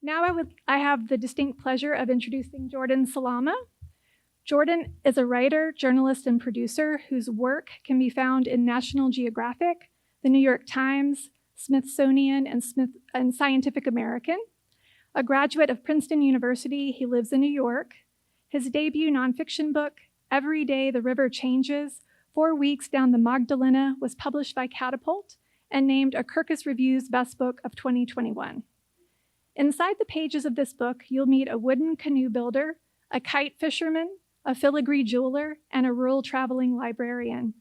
Now I have the distinct pleasure of introducing Jordan Salama. Jordan is a writer, journalist, and producer whose work can be found in National Geographic, the New York Times, Smithsonian, and Scientific American. A graduate of Princeton University, he lives in New York. His debut nonfiction book, Every Day the River Changes, 4 Weeks Down the Magdalena, was published by Catapult and named a Kirkus Review's Best Book of 2021. Inside the pages of this book, you'll meet a wooden canoe builder, a kite fisherman, a filigree jeweler, and a rural traveling librarian.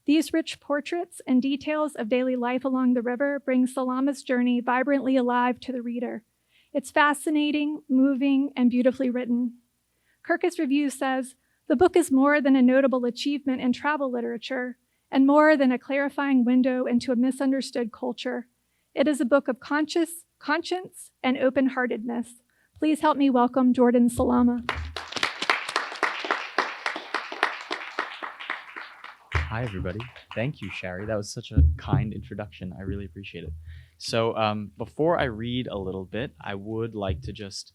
These rich portraits and details of daily life along the river bring Salama's journey vibrantly alive to the reader. It's fascinating, moving, and beautifully written. Kirkus Review says, the book is more than a notable achievement in travel literature and more than a clarifying window into a misunderstood culture. It is a book of conscience, and open-heartedness. Please help me welcome Jordan Salama. Hi, everybody. Thank you, Shari. That was such a kind introduction. I really appreciate it. So before I read a little bit, I would like to just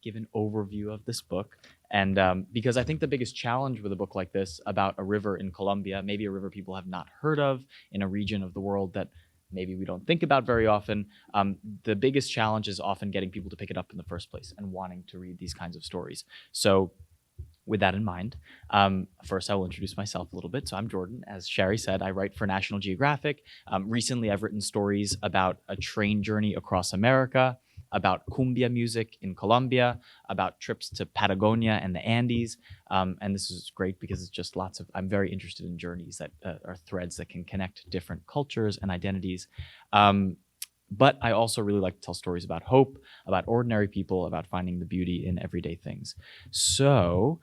give an overview of this book. And because I think the biggest challenge with a book like this about a river in Colombia, maybe a river people have not heard of in a region of the world that maybe we don't think about very often, the biggest challenge is often getting people to pick it up in the first place and wanting to read these kinds of stories. So with that in mind, first I will introduce myself a little bit. So I'm Jordan. As Shari said, I write for National Geographic. Recently, I've written stories about a train journey across America, about cumbia music in Colombia, about trips to Patagonia and the Andes. And this is great because it's just I'm very interested in journeys that are threads that can connect different cultures and identities. But I also really like to tell stories about hope, about ordinary people, about finding the beauty in everyday things. So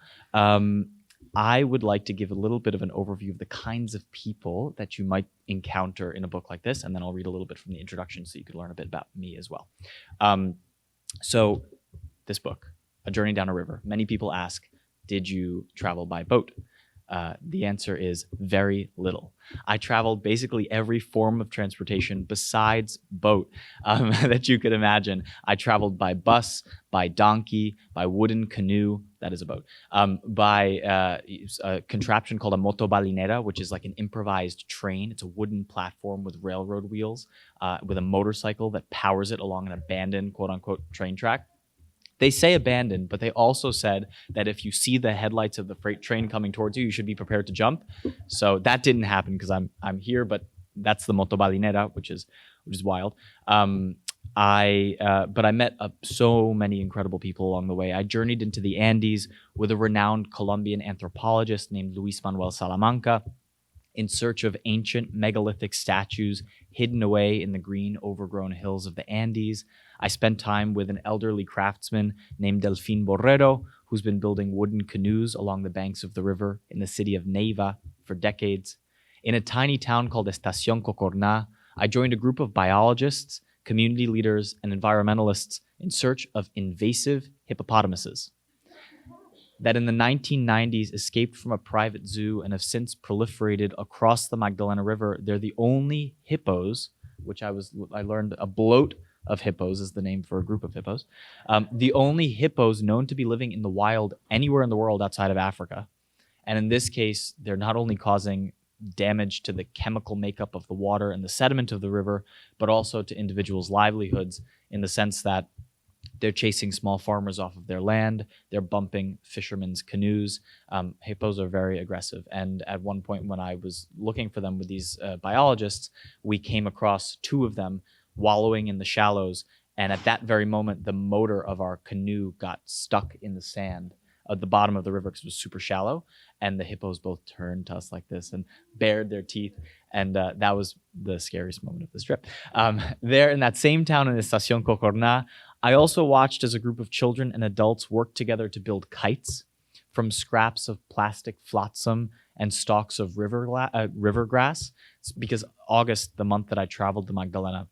I would like to give a little bit of an overview of the kinds of people that you might encounter in a book like this, and then I'll read a little bit from the introduction so you can learn a bit about me as well. So this book, A Journey Down a River. Many people ask, did you travel by boat? The answer is very little. I traveled basically every form of transportation besides boat that you could imagine. I traveled by bus, by donkey, by wooden canoe, that is a boat, by a contraption called a motobalinera, which is like an improvised train. It's a wooden platform with railroad wheels, with a motorcycle that powers it along an abandoned, quote unquote, train track. They say abandoned, but they also said that if you see the headlights of the freight train coming towards you, you should be prepared to jump. So that didn't happen because I'm here, but that's the motobalinera, which is wild. But I met so many incredible people along the way. I journeyed into the Andes with a renowned Colombian anthropologist named Luis Manuel Salamanca in search of ancient megalithic statues hidden away in the green, overgrown hills of the Andes. I spent time with an elderly craftsman named Delfin Borrero, who's been building wooden canoes along the banks of the river in the city of Neiva for decades. In a tiny town called Estación Cocorná, I joined a group of biologists, community leaders, and environmentalists in search of invasive hippopotamuses that in the 1990s escaped from a private zoo and have since proliferated across the Magdalena River. They're the only hippos, which I learned a bloat of hippos is the name for a group of hippos. The only hippos known to be living in the wild anywhere in the world outside of Africa. And in this case, they're not only causing damage to the chemical makeup of the water and the sediment of the river, but also to individuals' livelihoods in the sense that they're chasing small farmers off of their land. They're bumping fishermen's canoes. Hippos are very aggressive. And at one point when I was looking for them with these biologists, we came across two of them wallowing in the shallows. And at that very moment, the motor of our canoe got stuck in the sand at the bottom of the river because it was super shallow. And the hippos both turned to us like this and bared their teeth. And that was the scariest moment of this trip. There in that same town in Estación Cocorná, I also watched as a group of children and adults worked together to build kites from scraps of plastic flotsam and stalks of river grass. It's because August, the month that I traveled to Magdalena,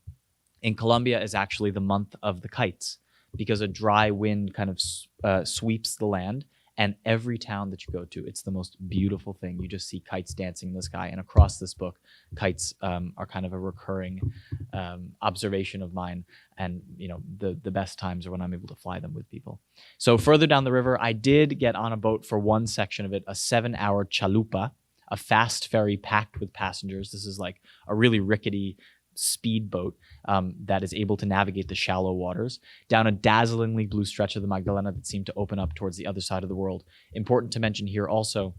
in Colombia is actually the month of the kites because a dry wind kind of sweeps the land And every town that you go to, it's the most beautiful thing. You just see kites dancing in the sky. And across this book, kites are kind of a recurring observation of mine. And the best times are when I'm able to fly them with people. So further down the river, I did get on a boat for one section of it, a 7-hour chalupa, a fast ferry packed with passengers. This is like a really rickety speedboat that is able to navigate the shallow waters down a dazzlingly blue stretch of the Magdalena that seemed to open up towards the other side of the world. Important to mention here also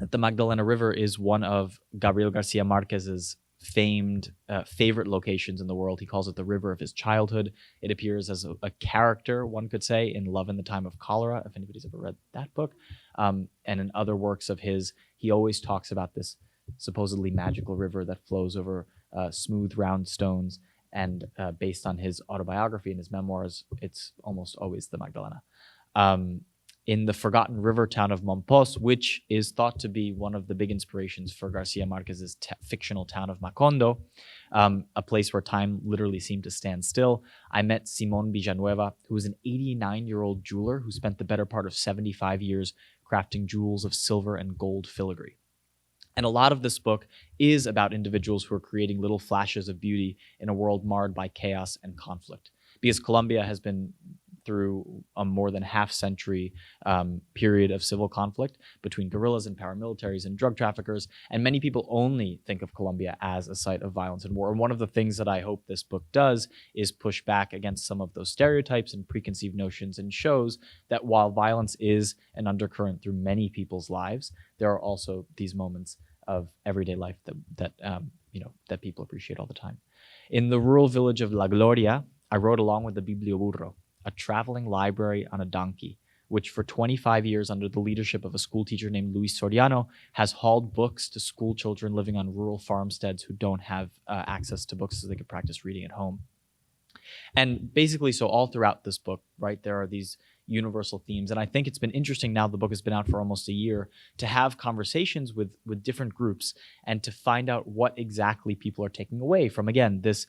that the Magdalena River is one of Gabriel Garcia Marquez's famed favorite locations in the world. He calls it the river of his childhood. It appears as a character, one could say, in Love in the Time of Cholera, if anybody's ever read that book. And in other works of his, he always talks about this supposedly magical river that flows over smooth, round stones. And based on his autobiography and his memoirs, it's almost always the Magdalena. In the forgotten river town of Mompos, which is thought to be one of the big inspirations for Garcia Marquez's fictional town of Macondo, a place where time literally seemed to stand still, I met Simon Villanueva, who was an 89-year-old jeweler who spent the better part of 75 years crafting jewels of silver and gold filigree. And a lot of this book is about individuals who are creating little flashes of beauty in a world marred by chaos and conflict. Because Colombia has been through a more than half-century period of civil conflict between guerrillas and paramilitaries and drug traffickers, and many people only think of Colombia as a site of violence and war. And one of the things that I hope this book does is push back against some of those stereotypes and preconceived notions, and shows that while violence is an undercurrent through many people's lives, there are also these moments of everyday life that people appreciate all the time. In the rural village of La Gloria, I rode along with the Biblioburro, a traveling library on a donkey, which for 25 years under the leadership of a school teacher named Luis Soriano has hauled books to school children living on rural farmsteads who don't have access to books so they can practice reading at home. And basically, so all throughout this book, right, there are these universal themes. And I think it's been interesting now the book has been out for almost a year to have conversations with different groups and to find out what exactly people are taking away from, again, this.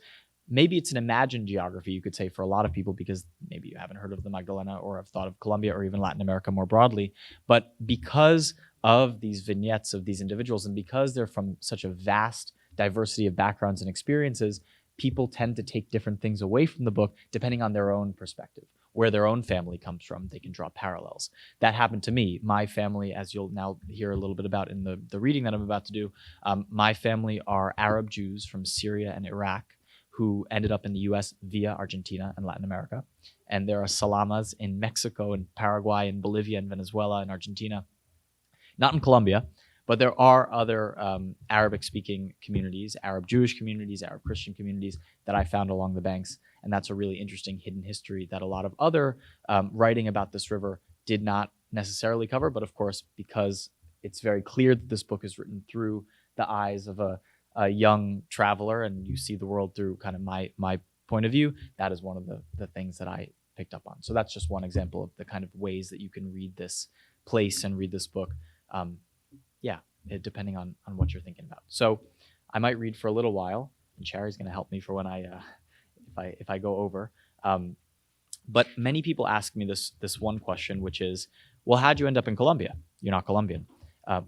Maybe it's an imagined geography, you could say, for a lot of people, because maybe you haven't heard of the Magdalena or have thought of Colombia or even Latin America more broadly. But because of these vignettes of these individuals, and because they're from such a vast diversity of backgrounds and experiences, people tend to take different things away from the book depending on their own perspective, where their own family comes from. They can draw parallels. That happened to me. My family, as you'll now hear a little bit about in the reading that I'm about to do, my family are Arab Jews from Syria and Iraq, who ended up in the US via Argentina and Latin America. And there are Salamas in Mexico and Paraguay and Bolivia and Venezuela and Argentina. Not in Colombia, but there are other Arabic-speaking communities, Arab Jewish communities, Arab Christian communities that I found along the banks. And that's a really interesting hidden history that a lot of other writing about this river did not necessarily cover. But of course, because it's very clear that this book is written through the eyes of a young traveler, and you see the world through kind of my point of view, that is one of the things that I picked up on. So that's just one example of the kind of ways that you can read this place and read this book, depending on what you're thinking about. So I might read for a little while, and Sherry's going to help me for when if I go over. But many people ask me this one question, which is, well, how'd you end up in Colombia? You're not Colombian.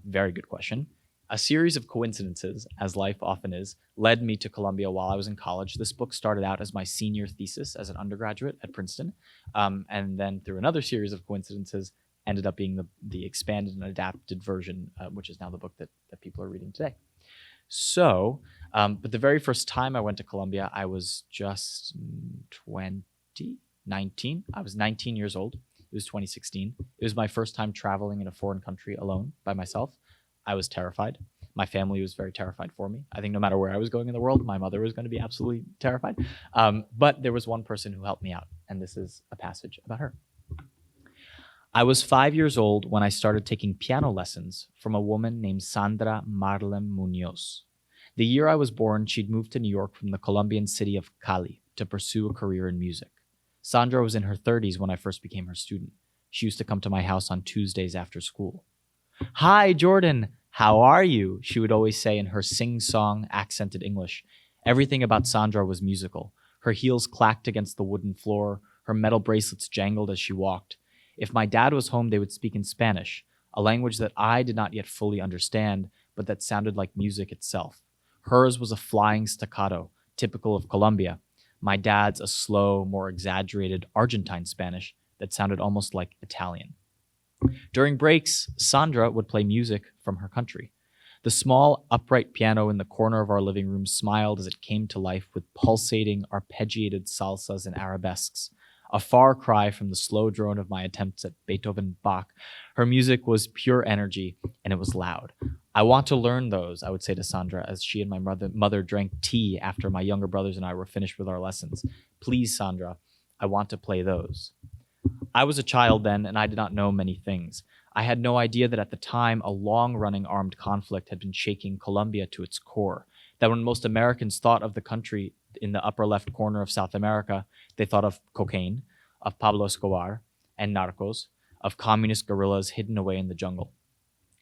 Very good question. A series of coincidences, as life often is, led me to Colombia while I was in college. This book started out as my senior thesis as an undergraduate at Princeton, and then through another series of coincidences, ended up being the expanded and adapted version, which is now the book that people are reading today. So, but the very first time I went to Colombia, I was just 19. I was 19 years old. It was 2016. It was my first time traveling in a foreign country alone by myself. I was terrified. My family was very terrified for me. I think no matter where I was going in the world, my mother was going to be absolutely terrified. But there was one person who helped me out, and this is a passage about her. I was 5 years old when I started taking piano lessons from a woman named Sandra Marlem Munoz. The year I was born, she'd moved to New York from the Colombian city of Cali to pursue a career in music. Sandra was in her 30s when I first became her student. She used to come to my house on Tuesdays after school. "Hi, Jordan, how are you?" she would always say in her sing-song accented English. Everything about Sandra was musical. Her heels clacked against the wooden floor. Her metal bracelets jangled as she walked. If my dad was home, they would speak in Spanish, a language that I did not yet fully understand, but that sounded like music itself. Hers was a flying staccato, typical of Colombia. My dad's a slow, more exaggerated Argentine Spanish that sounded almost like Italian. During breaks, Sandra would play music from her country. The small, upright piano in the corner of our living room smiled as it came to life with pulsating, arpeggiated salsas and arabesques. A far cry from the slow drone of my attempts at Beethoven and Bach. Her music was pure energy, and it was loud. I want to learn those, I would say to Sandra as she and my mother drank tea after my younger brothers and I were finished with our lessons. Please, Sandra, I want to play those. I was a child then, and I did not know many things. I had no idea that at the time a long-running armed conflict had been shaking Colombia to its core, that when most Americans thought of the country in the upper left corner of South America, they thought of cocaine, of Pablo Escobar, and narcos, of communist guerrillas hidden away in the jungle.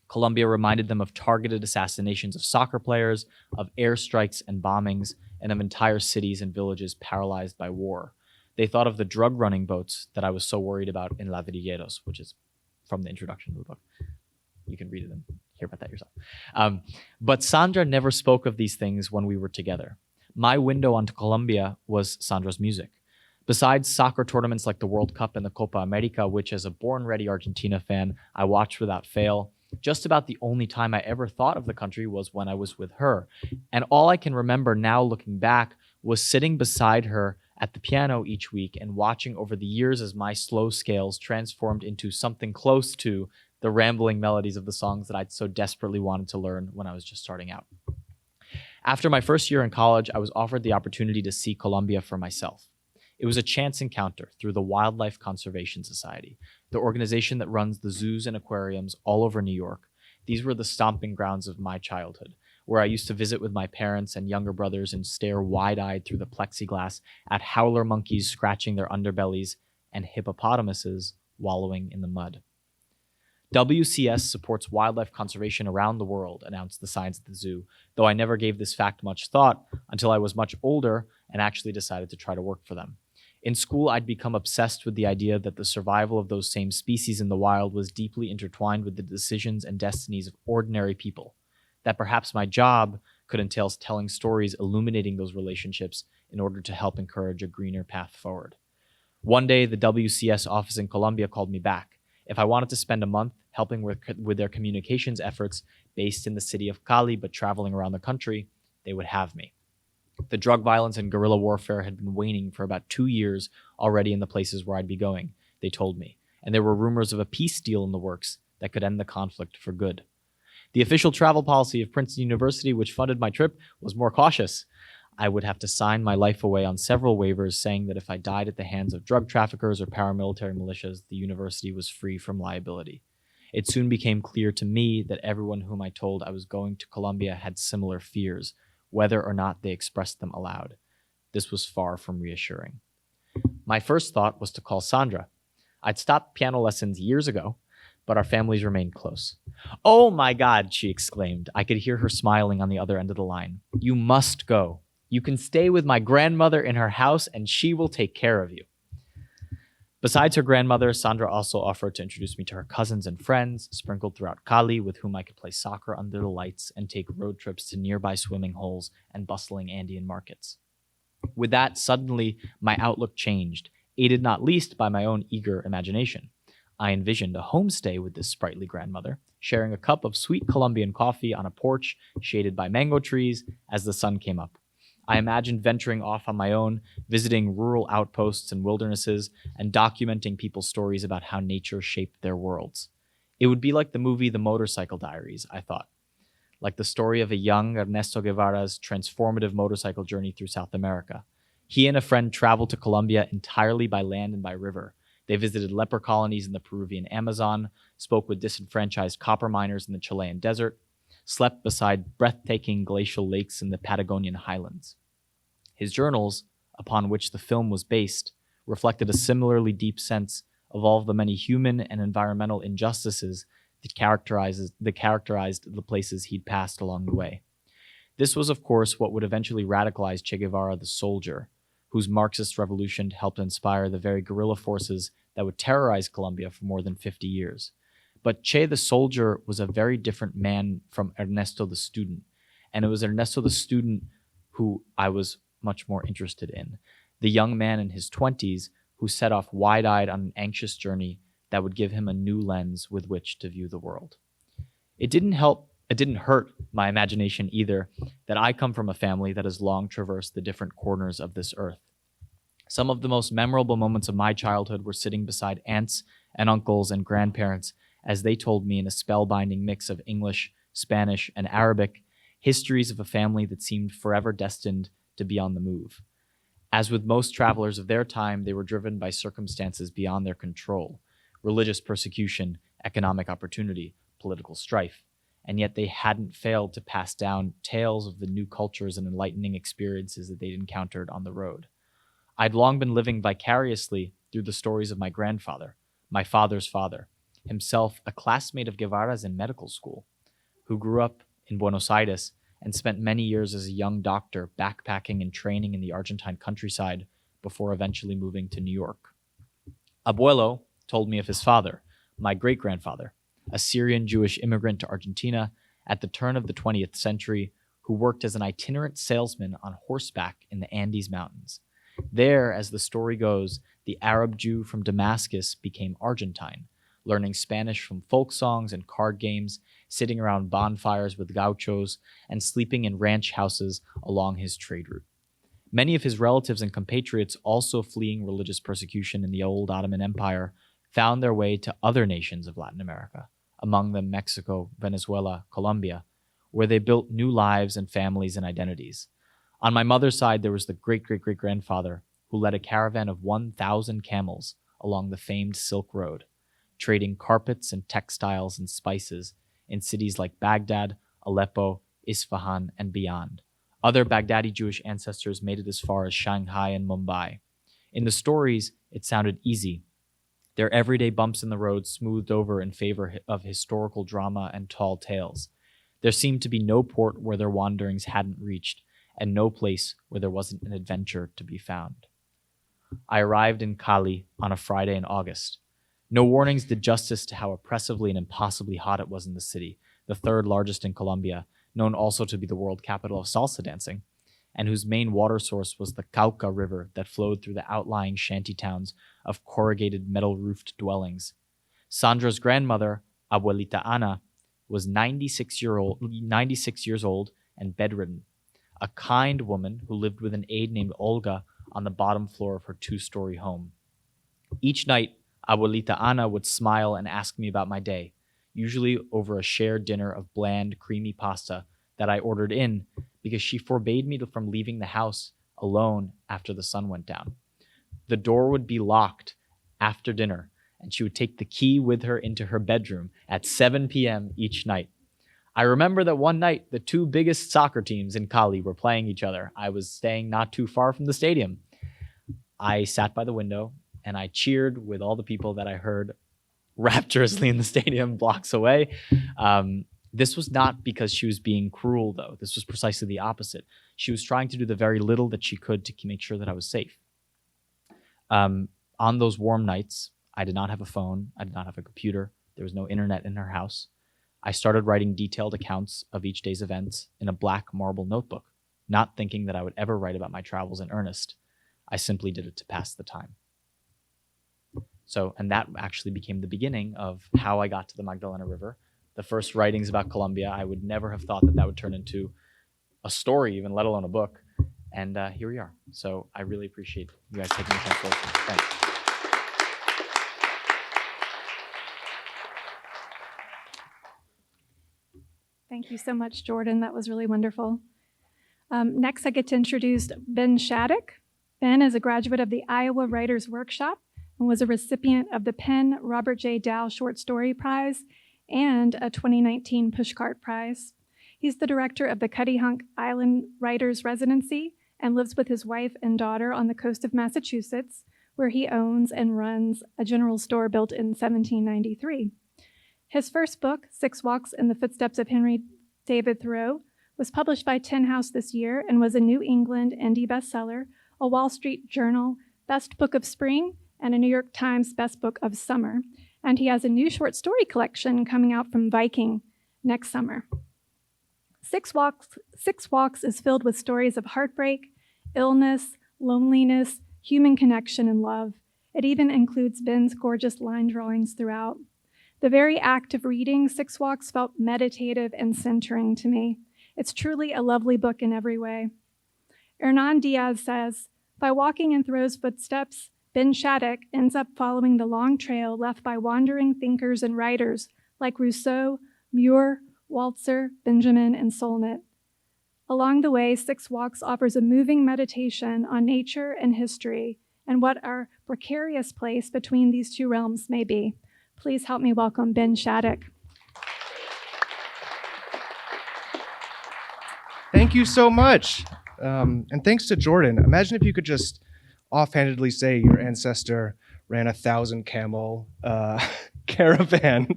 Colombia reminded them of targeted assassinations of soccer players, of airstrikes and bombings, and of entire cities and villages paralyzed by war. They thought of the drug-running boats that I was so worried about in Ladrilleros, which is from the introduction to the book. You can read it and hear about that yourself. But Sandra never spoke of these things when we were together. My window onto Colombia was Sandra's music. Besides soccer tournaments like the World Cup and the Copa America, which as a born-ready Argentina fan, I watched without fail, just about the only time I ever thought of the country was when I was with her. And all I can remember now looking back was sitting beside her at the piano each week and watching over the years as my slow scales transformed into something close to the rambling melodies of the songs that I'd so desperately wanted to learn when I was just starting out. After my first year in college, I was offered the opportunity to see Colombia for myself. It was a chance encounter through the Wildlife Conservation Society, the organization that runs the zoos and aquariums all over New York. These were the stomping grounds of my childhood, where I used to visit with my parents and younger brothers and stare wide-eyed through the plexiglass at howler monkeys scratching their underbellies and hippopotamuses wallowing in the mud. WCS supports wildlife conservation around the world, announced the signs at the zoo, though I never gave this fact much thought until I was much older and actually decided to try to work for them. In school, I'd become obsessed with the idea that the survival of those same species in the wild was deeply intertwined with the decisions and destinies of ordinary people, that perhaps my job could entail telling stories illuminating those relationships in order to help encourage a greener path forward. One day, the WCS office in Colombia called me back. If I wanted to spend a month helping with their communications efforts based in the city of Cali but traveling around the country, they would have me. The drug violence and guerrilla warfare had been waning for about 2 years already in the places where I'd be going, they told me, and there were rumors of a peace deal in the works that could end the conflict for good. The official travel policy of Princeton University, which funded my trip, was more cautious. I would have to sign my life away on several waivers saying that if I died at the hands of drug traffickers or paramilitary militias, the university was free from liability. It soon became clear to me that everyone whom I told I was going to Colombia had similar fears, whether or not they expressed them aloud. This was far from reassuring. My first thought was to call Sandra. I'd stopped piano lessons years ago, but our families remained close. "Oh my God," she exclaimed. I could hear her smiling on the other end of the line. "You must go. You can stay with my grandmother in her house and she will take care of you." Besides her grandmother, Sandra also offered to introduce me to her cousins and friends, sprinkled throughout Cali, with whom I could play soccer under the lights and take road trips to nearby swimming holes and bustling Andean markets. With that, suddenly, my outlook changed, aided not least by my own eager imagination. I envisioned a homestay with this sprightly grandmother, sharing a cup of sweet Colombian coffee on a porch shaded by mango trees as the sun came up. I imagined venturing off on my own, visiting rural outposts and wildernesses, and documenting people's stories about how nature shaped their worlds. It would be like the movie The Motorcycle Diaries, I thought, like the story of a young Ernesto Guevara's transformative motorcycle journey through South America. He and a friend traveled to Colombia entirely by land and by river. They visited leper colonies in the Peruvian Amazon, spoke with disenfranchised copper miners in the Chilean desert, slept beside breathtaking glacial lakes in the Patagonian highlands. His journals, upon which the film was based, reflected a similarly deep sense of all of the many human and environmental injustices that characterized the places he'd passed along the way. This was, of course, what would eventually radicalize Che Guevara the soldier, whose Marxist revolution helped inspire the very guerrilla forces that would terrorize Colombia for more than 50 years. But Che the soldier was a very different man from Ernesto the student, and it was Ernesto the student who I was much more interested in, the young man in his 20s who set off wide-eyed on an anxious journey that would give him a new lens with which to view the world. It didn't hurt my imagination either that I come from a family that has long traversed the different corners of this earth. Some of the most memorable moments of my childhood were sitting beside aunts and uncles and grandparents as they told me in a spellbinding mix of English, Spanish, and Arabic histories of a family that seemed forever destined to be on the move. As with most travelers of their time, they were driven by circumstances beyond their control: religious persecution, economic opportunity, political strife. And yet they hadn't failed to pass down tales of the new cultures and enlightening experiences that they'd encountered on the road. I'd long been living vicariously through the stories of my grandfather, my father's father, himself a classmate of Guevara's in medical school, who grew up in Buenos Aires and spent many years as a young doctor backpacking and training in the Argentine countryside before eventually moving to New York. Abuelo told me of his father, my great-grandfather, a Syrian Jewish immigrant to Argentina at the turn of the 20th century who worked as an itinerant salesman on horseback in the Andes Mountains. There, as the story goes, the Arab Jew from Damascus became Argentine, learning Spanish from folk songs and card games, sitting around bonfires with gauchos, and sleeping in ranch houses along his trade route. Many of his relatives and compatriots, also fleeing religious persecution in the old Ottoman Empire, found their way to other nations of Latin America, among them Mexico, Venezuela, Colombia, where they built new lives and families and identities. On my mother's side, there was the great-great-great-grandfather who led a caravan of 1,000 camels along the famed Silk Road, trading carpets and textiles and spices in cities like Baghdad, Aleppo, Isfahan, and beyond. Other Baghdadi Jewish ancestors made it as far as Shanghai and Mumbai. In the stories, it sounded easy, their everyday bumps in the road smoothed over in favor of historical drama and tall tales. There seemed to be no port where their wanderings hadn't reached, and no place where there wasn't an adventure to be found. I arrived in Cali on a Friday in August. No warnings did justice to how oppressively and impossibly hot it was in the city, the third largest in Colombia, known also to be the world capital of salsa dancing, and whose main water source was the Cauca River that flowed through the outlying shanty towns of corrugated metal-roofed dwellings. Sandra's grandmother, Abuelita Ana, was 96 years old and bedridden, a kind woman who lived with an aide named Olga on the bottom floor of her 2-story home. Each night, Abuelita Ana would smile and ask me about my day, usually over a shared dinner of bland, creamy pasta that I ordered in because she forbade me from leaving the house alone after the sun went down. The door would be locked after dinner, and she would take the key with her into her bedroom at 7 p.m. each night. I remember that one night, the 2 biggest soccer teams in Cali were playing each other. I was staying not too far from the stadium. I sat by the window, and I cheered with all the people that I heard rapturously in the stadium blocks away. This was not because she was being cruel, though. This was precisely the opposite. She was trying to do the very little that she could to make sure that I was safe. On those warm nights, I did not have a phone. I did not have a computer. There was no internet in her house. I started writing detailed accounts of each day's events in a black marble notebook, not thinking that I would ever write about my travels in earnest. I simply did it to pass the time. And that actually became the beginning of how I got to the Magdalena River. The first writings about Colombia, I would never have thought that would turn into a story, even let alone a book. And here we are. So I really appreciate you guys taking the time to listen. Thanks. Thank you so much, Jordan. That was really wonderful. Next, I get to introduce Ben Shattuck. Ben is a graduate of the Iowa Writers Workshop and was a recipient of the Penn Robert J. Dau Short Story Prize and a 2019 Pushcart Prize. He's the director of the Cuttyhunk Island Writers Residency and lives with his wife and daughter on the coast of Massachusetts, where he owns and runs a general store built in 1793. His first book, 6 Walks in the Footsteps of Henry David Thoreau, was published by Tin House this year and was a New England indie bestseller, a Wall Street Journal Best Book of Spring, and a New York Times Best Book of Summer. And he has a new short story collection coming out from Viking next summer. Six Walks is filled with stories of heartbreak, illness, loneliness, human connection, and love. It even includes Ben's gorgeous line drawings throughout. The very act of reading Six Walks felt meditative and centering to me. It's truly a lovely book in every way. Hernan Diaz says, by walking in Thoreau's footsteps, Ben Shattuck ends up following the long trail left by wandering thinkers and writers like Rousseau, Muir, Walzer, Benjamin, and Solnit. Along the way, Six Walks offers a moving meditation on nature and history and what our precarious place between these two realms may be. Please help me welcome Ben Shattuck. Thank you so much. And thanks to Jordan. Imagine if you could just offhandedly say your ancestor ran 1,000 camel caravan.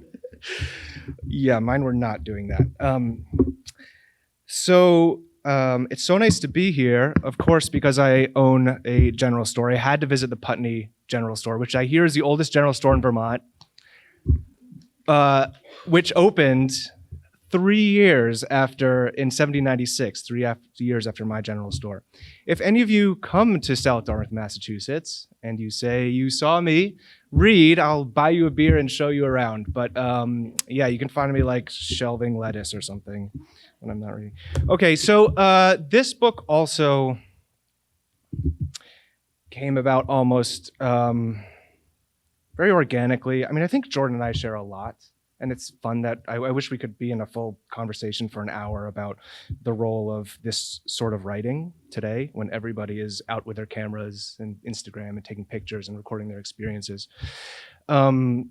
Yeah, mine were not doing that. It's so nice to be here, of course, because I own a general store. I had to visit the Putney General Store, which I hear is the oldest general store in Vermont, which opened 3 years after, in 1796, 3 years after my general store. If any of you come to South Dartmouth, Massachusetts, and you say you saw me read, I'll buy you a beer and show you around. But yeah, you can find me like shelving lettuce or something when I'm not reading. Okay, so this book also came about almost very organically. I mean, I think Jordan and I share a lot. And it's fun that I wish we could be in a full conversation for an hour about the role of this sort of writing today when everybody is out with their cameras and Instagram and taking pictures and recording their experiences. But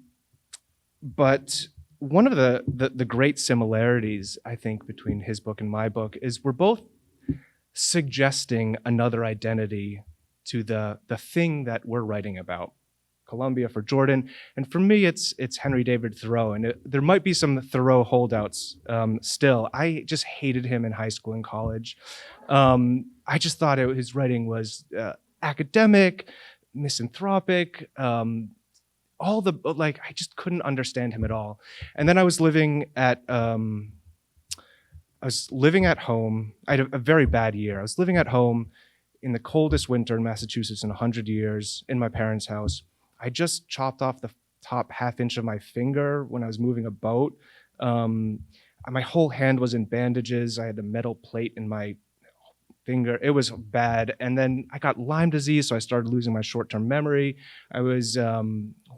one of the great similarities, I think, between his book and my book is we're both suggesting another identity to the thing that we're writing about. Columbia for Jordan, and for me, it's Henry David Thoreau, and there might be some Thoreau holdouts still. I just hated him in high school and college. I just thought his writing was academic, misanthropic, I just couldn't understand him at all. And then I was living at home. I had a very bad year. I was living at home in the coldest winter in Massachusetts in 100 years in my parents' house. I just chopped off the top half-inch of my finger when I was moving a boat. My whole hand was in bandages. I had a metal plate in my finger. It was bad. And then I got Lyme disease, so I started losing my short-term memory. I was,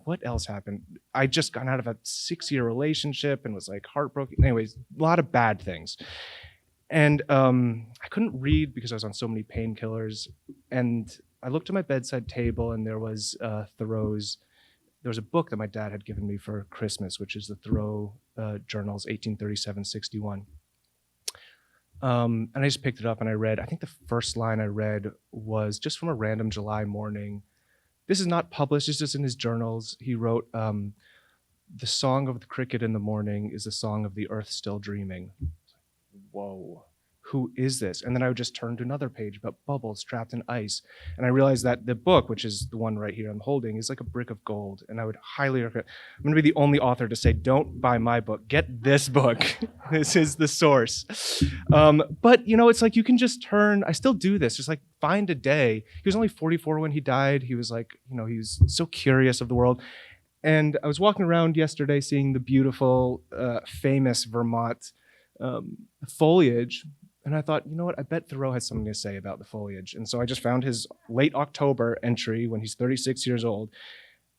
what else happened? I just got out of a 6-year relationship and was like heartbroken. Anyways, a lot of bad things. And I couldn't read because I was on so many painkillers. And I looked at my bedside table and there was there was a book that my dad had given me for Christmas, which is the Thoreau Journals, 1837-61. And I just picked it up and I read, I think the first line I read was just from a random July morning. This is not published, it's just in his journals. He wrote, the song of the cricket in the morning is the song of the earth still dreaming. Whoa. Who is this? And then I would just turn to another page about bubbles trapped in ice. And I realized that the book, which is the one right here I'm holding, is like a brick of gold. And I would highly recommend, I'm gonna be the only author to say, don't buy my book, get this book. This is the source. But it's like you can just turn, I still do this, just like find a day. He was only 44 when he died. He was like, he was so curious of the world. And I was walking around yesterday seeing the beautiful, famous Vermont foliage. And I thought, you know what, I bet Thoreau has something to say about the foliage. And so I just found his late October entry when he's 36 years old.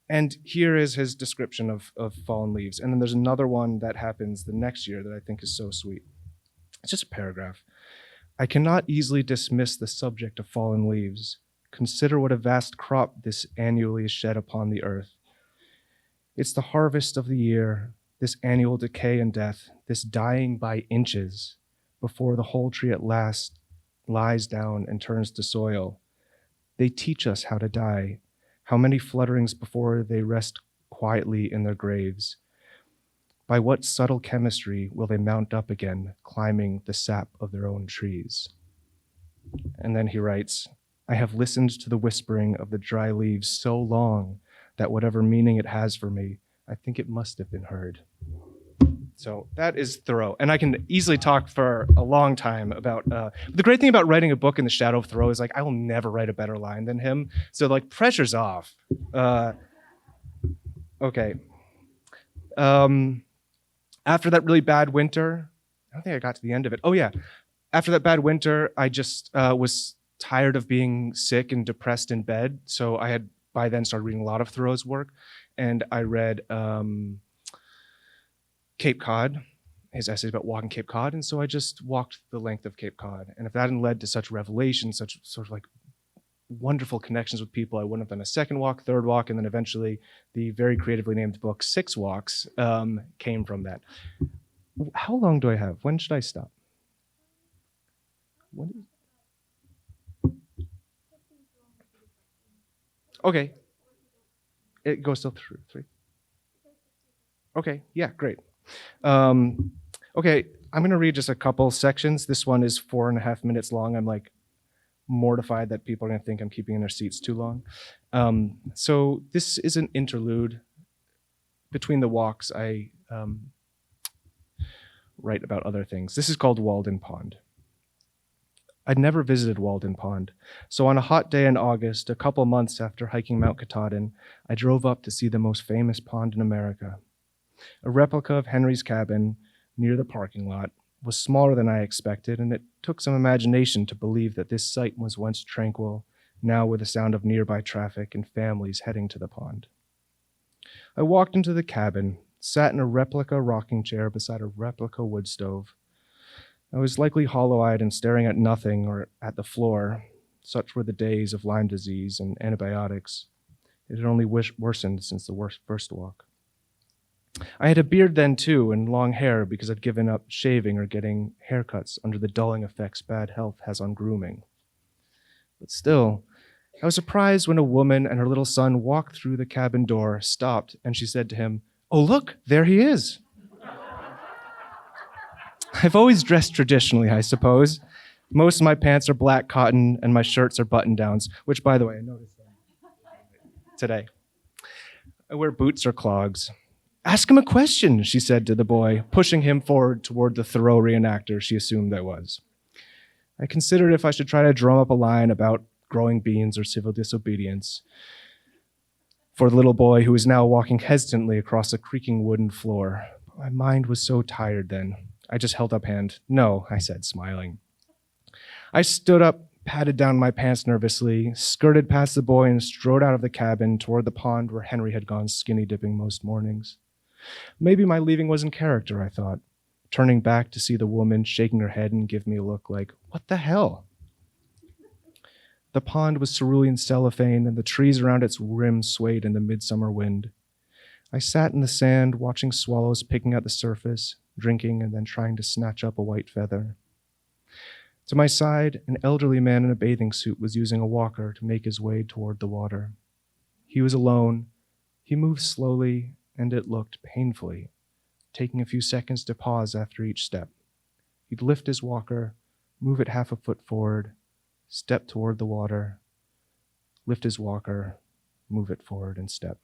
And here is his description of fallen leaves. And then there's another one that happens the next year that I think is so sweet. It's just a paragraph. I cannot easily dismiss the subject of fallen leaves. Consider what a vast crop this annually is shed upon the earth. It's the harvest of the year, this annual decay and death, this dying by inches, before the whole tree at last lies down and turns to soil. They teach us how to die, how many flutterings before they rest quietly in their graves. By what subtle chemistry will they mount up again, climbing the sap of their own trees? And then he writes, I have listened to the whispering of the dry leaves so long that whatever meaning it has for me, I think it must have been heard. So that is Thoreau. And I can easily talk for a long time about, the great thing about writing a book in the shadow of Thoreau is like, I will never write a better line than him. So like pressure's off. Okay. After that really bad winter, I don't think I got to the end of it. Oh yeah. After that bad winter, I just was tired of being sick and depressed in bed. So I had by then started reading a lot of Thoreau's work. And I read Cape Cod, his essays about walking Cape Cod. And so I just walked the length of Cape Cod. And if that hadn't led to such revelation, such sort of like wonderful connections with people, I wouldn't have done a second walk, third walk, and then eventually the very creatively named book, 6 Walks, came from that. How long do I have? When should I stop? Okay. It goes till 3. Okay, yeah, great. Okay, I'm gonna read just a couple sections. This one is 4.5 minutes long. I'm like mortified that people are gonna think I'm keeping in their seats too long. So this is an interlude. Between the walks, I write about other things. This is called Walden Pond. I'd never visited Walden Pond, so on a hot day in August, a couple months after hiking Mount Katahdin, I drove up to see the most famous pond in America. A replica of Henry's cabin near the parking lot was smaller than I expected, and it took some imagination to believe that this site was once tranquil, now with the sound of nearby traffic and families heading to the pond. I walked into the cabin, sat in a replica rocking chair beside a replica wood stove. I was likely hollow-eyed and staring at nothing or at the floor. Such were the days of Lyme disease and antibiotics. It had only worsened since the first walk. I had a beard then too, and long hair because I'd given up shaving or getting haircuts under the dulling effects bad health has on grooming. But still, I was surprised when a woman and her little son walked through the cabin door, stopped, and she said to him, "Oh look, there he is." I've always dressed traditionally, I suppose. Most of my pants are black cotton and my shirts are button-downs, which, by the way, I noticed that today. I wear boots or clogs. "Ask him a question," she said to the boy, pushing him forward toward the Thoreau reenactor she assumed I was. I considered if I should try to drum up a line about growing beans or civil disobedience for the little boy who was now walking hesitantly across the creaking wooden floor. My mind was so tired then. I just held up hand. "No," I said, smiling. I stood up, patted down my pants nervously, skirted past the boy, and strode out of the cabin toward the pond where Henry had gone skinny dipping most mornings. Maybe my leaving was in character, I thought, turning back to see the woman shaking her head and give me a look like, "What the hell?" The pond was cerulean cellophane, and the trees around its rim swayed in the midsummer wind. I sat in the sand, watching swallows picking at the surface, drinking, and then trying to snatch up a white feather. To my side, an elderly man in a bathing suit was using a walker to make his way toward the water. He was alone. He moved slowly, and it looked painfully, taking a few seconds to pause after each step. He'd lift his walker, move it half a foot forward, step toward the water, lift his walker, move it forward, and step.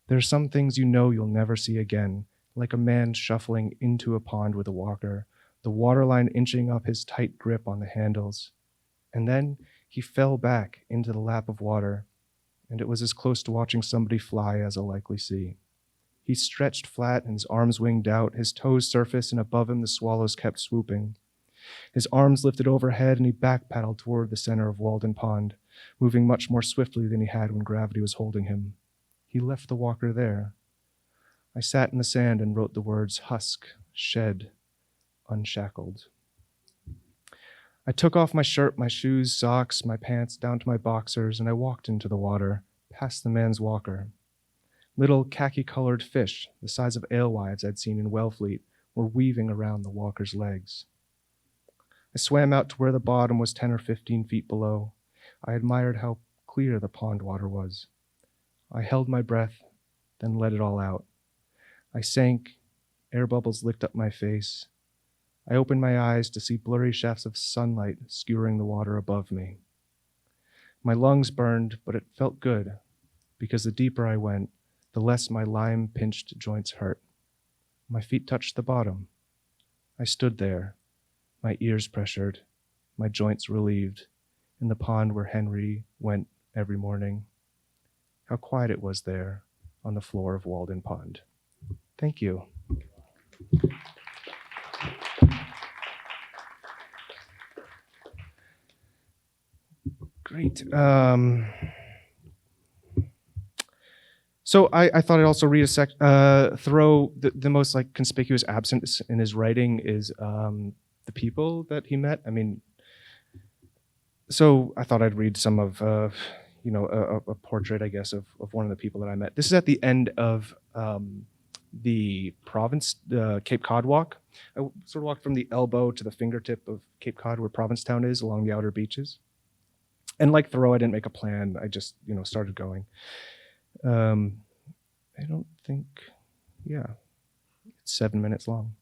There are some things you know you'll never see again, like a man shuffling into a pond with a walker, the waterline inching up his tight grip on the handles. And then he fell back into the lap of water, and it was as close to watching somebody fly as I'll likely see. He stretched flat and his arms winged out, his toes surfaced, and above him the swallows kept swooping. His arms lifted overhead, and he back-paddled toward the center of Walden Pond, moving much more swiftly than he had when gravity was holding him. He left the walker there. I sat in the sand and wrote the words husk, shed, unshackled. I took off my shirt, my shoes, socks, my pants, down to my boxers, and I walked into the water, past the man's walker. Little khaki-colored fish, the size of alewives I'd seen in Wellfleet, were weaving around the walker's legs. I swam out to where the bottom was 10 or 15 feet below. I admired how clear the pond water was. I held my breath, then let it all out. I sank, air bubbles licked up my face. I opened my eyes to see blurry shafts of sunlight skewering the water above me. My lungs burned, but it felt good, because the deeper I went, the less my lime-pinched joints hurt. My feet touched the bottom. I stood there, my ears pressured, my joints relieved, in the pond where Henry went every morning. How quiet it was there on the floor of Walden Pond. Thank you. Great. So I thought I'd also read Thoreau, the most like conspicuous absence in his writing is the people that he met. I mean, so I thought I'd read some of, a portrait, I guess, of one of the people that I met. This is at the end of the Province, Cape Cod walk. I sort of walked from the elbow to the fingertip of Cape Cod, where Provincetown is, along the outer beaches. And like Thoreau, I didn't make a plan. I just, started going. I don't think, it's 7 minutes long.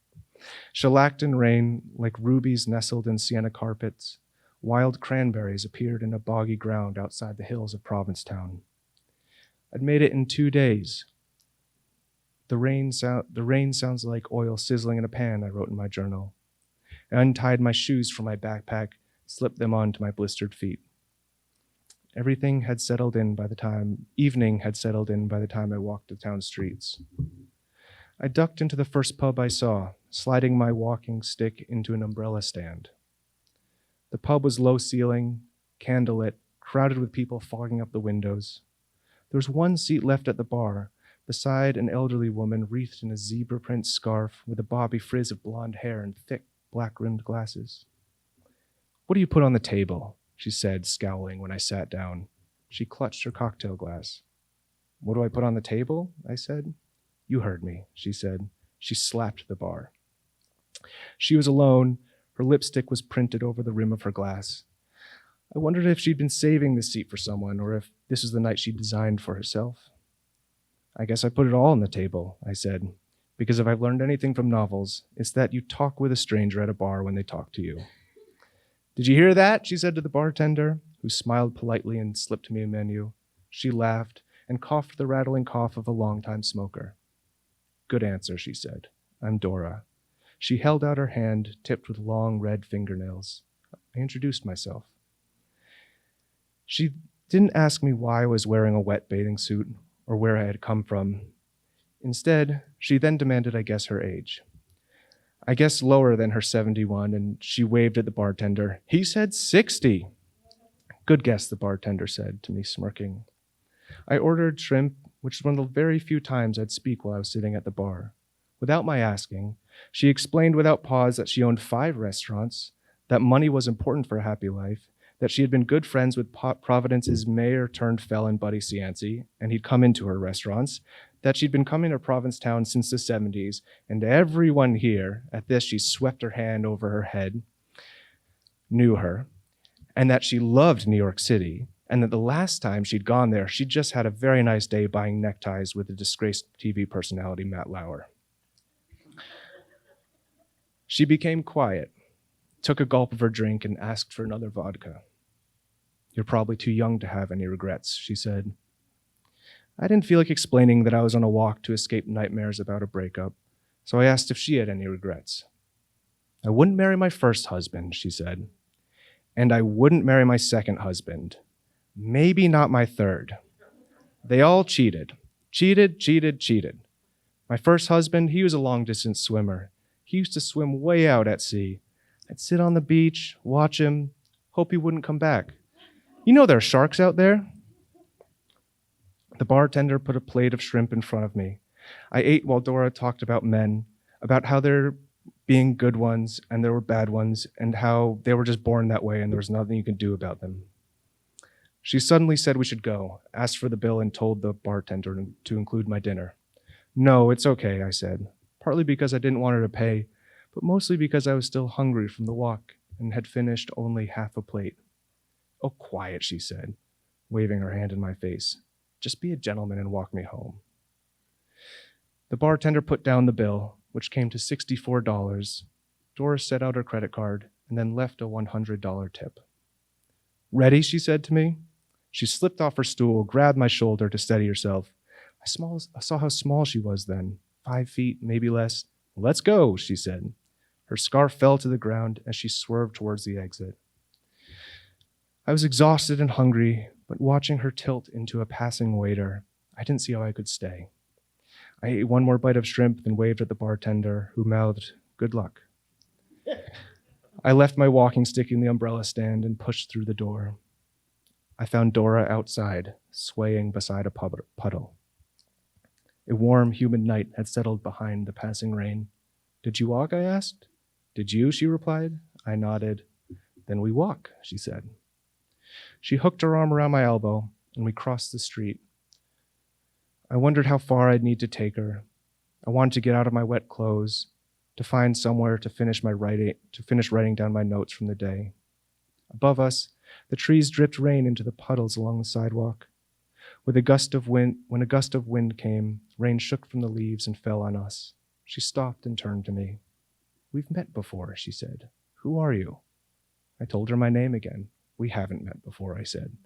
Shellacked in rain, like rubies nestled in sienna carpets, wild cranberries appeared in a boggy ground outside the hills of Provincetown. I'd made it in 2 days. The rain sounds like oil sizzling in a pan, I wrote in my journal. I untied my shoes from my backpack, slipped them onto my blistered feet. Evening had settled in by the time I walked the town streets. I ducked into the first pub I saw, sliding my walking stick into an umbrella stand. The pub was low ceiling, candlelit, crowded with people fogging up the windows. There was one seat left at the bar, beside an elderly woman wreathed in a zebra print scarf with a bobby frizz of blonde hair and thick, black-rimmed glasses. "What do you put on the table?" she said, scowling when I sat down. She clutched her cocktail glass. "What do I put on the table?" I said. "You heard me," she said. She slapped the bar. She was alone. Her lipstick was printed over the rim of her glass. I wondered if she'd been saving this seat for someone, or if this was the night she designed for herself. "I guess I put it all on the table," I said, "because if I've learned anything from novels, it's that you talk with a stranger at a bar when they talk to you." "Did you hear that?" she said to the bartender, who smiled politely and slipped me a menu. She laughed and coughed the rattling cough of a longtime smoker. "Good answer," she said. "I'm Dora." She held out her hand, tipped with long red fingernails. I introduced myself. She didn't ask me why I was wearing a wet bathing suit or where I had come from. Instead, she then demanded I guess her age. I guessed lower than her 71, and she waved at the bartender. "He said 60. "Good guess," the bartender said to me, smirking. I ordered shrimp, which was one of the very few times I'd speak while I was sitting at the bar. Without my asking, she explained without pause that she owned 5 restaurants, that money was important for a happy life, that she had been good friends with Providence's mayor-turned-felon Buddy Cianci, and he'd come into her restaurants, that she'd been coming to Provincetown since the 70s, and everyone here, at this she swept her hand over her head, knew her, and that she loved New York City, and that the last time she'd gone there, she'd just had a very nice day buying neckties with the disgraced TV personality Matt Lauer. She became quiet, took a gulp of her drink, and asked for another vodka. "You're probably too young to have any regrets," she said. I didn't feel like explaining that I was on a walk to escape nightmares about a breakup, so I asked if she had any regrets. "I wouldn't marry my first husband," she said, "and I wouldn't marry my second husband. Maybe not my third. They all cheated. Cheated. My first husband, he was a long-distance swimmer. He used to swim way out at sea. I'd sit on the beach, watch him, hope he wouldn't come back. You know there are sharks out there." The bartender put a plate of shrimp in front of me. I ate while Dora talked about men, about how there being good ones and there were bad ones, and how they were just born that way and there was nothing you could do about them. She suddenly said we should go, asked for the bill, and told the bartender to include my dinner. "No, it's okay," I said, partly because I didn't want her to pay, but mostly because I was still hungry from the walk and had finished only half a plate. "Oh, quiet," she said, waving her hand in my face. "Just be a gentleman and walk me home." The bartender put down the bill, which came to $64. Doris set out her credit card and then left a $100 tip. "Ready?" she said to me. She slipped off her stool, grabbed my shoulder to steady herself. I saw how small she was then, 5 feet, maybe less. "Let's go," she said. Her scarf fell to the ground as she swerved towards the exit. I was exhausted and hungry, but watching her tilt into a passing waiter, I didn't see how I could stay. I ate one more bite of shrimp, then waved at the bartender, who mouthed, "Good luck." I left my walking stick in the umbrella stand and pushed through the door. I found Dora outside, swaying beside a puddle. A warm, humid night had settled behind the passing rain. "Did you walk?" I asked. "Did you?" she replied. I nodded. "Then we walk," she said. She hooked her arm around my elbow, and we crossed the street. I wondered how far I'd need to take her. I wanted to get out of my wet clothes, to find somewhere to finish writing down my notes from the day. Above us, the trees dripped rain into the puddles along the sidewalk. When a gust of wind came, rain shook from the leaves and fell on us. She stopped and turned to me. "We've met before," she said. "Who are you?" I told her my name again. "We haven't met before," I said.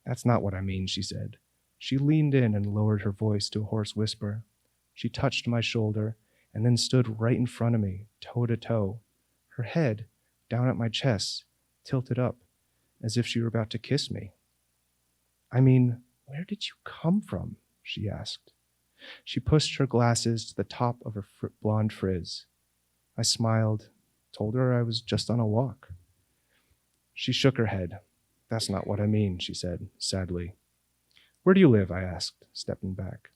"That's not what I mean," she said. She leaned in and lowered her voice to a hoarse whisper. She touched my shoulder and then stood right in front of me, toe to toe, her head down at my chest, tilted up, as if she were about to kiss me. "I mean, where did you come from?" she asked. She pushed her glasses to the top of her blonde frizz. I smiled, told her I was just on a walk. She shook her head. "That's not what I mean," she said, sadly. "Where do you live?" I asked, stepping back.